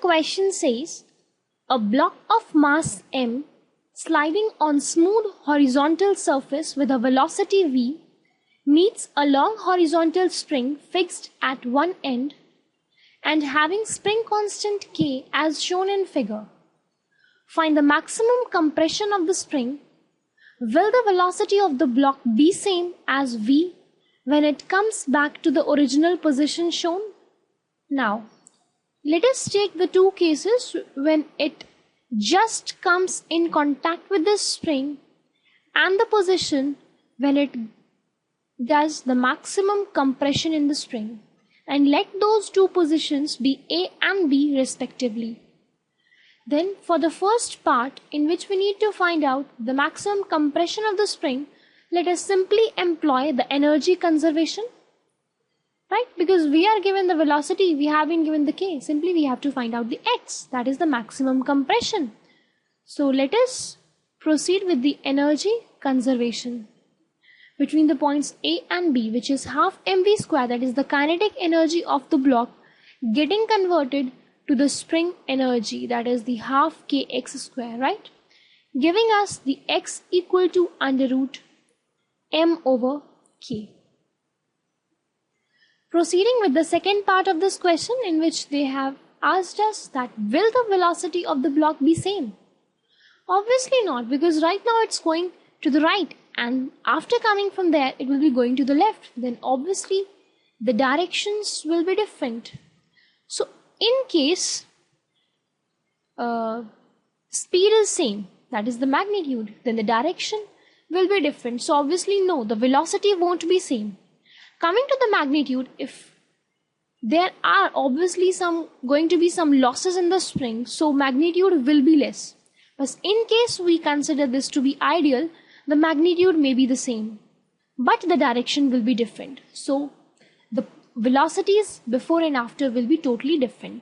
question says, a block of mass m sliding on smooth horizontal surface with a velocity v meets a long horizontal spring fixed at one end and having spring constant k as shown in figure. Find the maximum compression of the spring. Will the velocity of the block be same as v when it comes back to the original position shown? Now, let us take the two cases when it just comes in contact with the spring and the position when it does the maximum compression in the spring, and let those two positions be A and B respectively. Then for the first part, in which we need to find out the maximum compression of the spring, let us simply employ the energy conservation. Right? Because we are given the velocity, we have been given the k. Simply we have to find out the x, that is the maximum compression. So let us proceed with the energy conservation between the points A and B, which is half mv square, that is the kinetic energy of the block, getting converted to the spring energy, that is the half kx square, right? Giving us the x equal to under root m over k. Proceeding with the second part of this question, in which they have asked us that will the velocity of the block be same? Obviously not, because right now it's going to the right, and after coming from there it will be going to the left. Then obviously the directions will be different. So in case speed is same, that is the magnitude, then the direction will be different. So obviously no, the velocity won't be same. Coming to the magnitude, if there are obviously going to be some losses in the spring, so magnitude will be less. But in case we consider this to be ideal, the magnitude may be the same, but the direction will be different. So the velocities before and after will be totally different.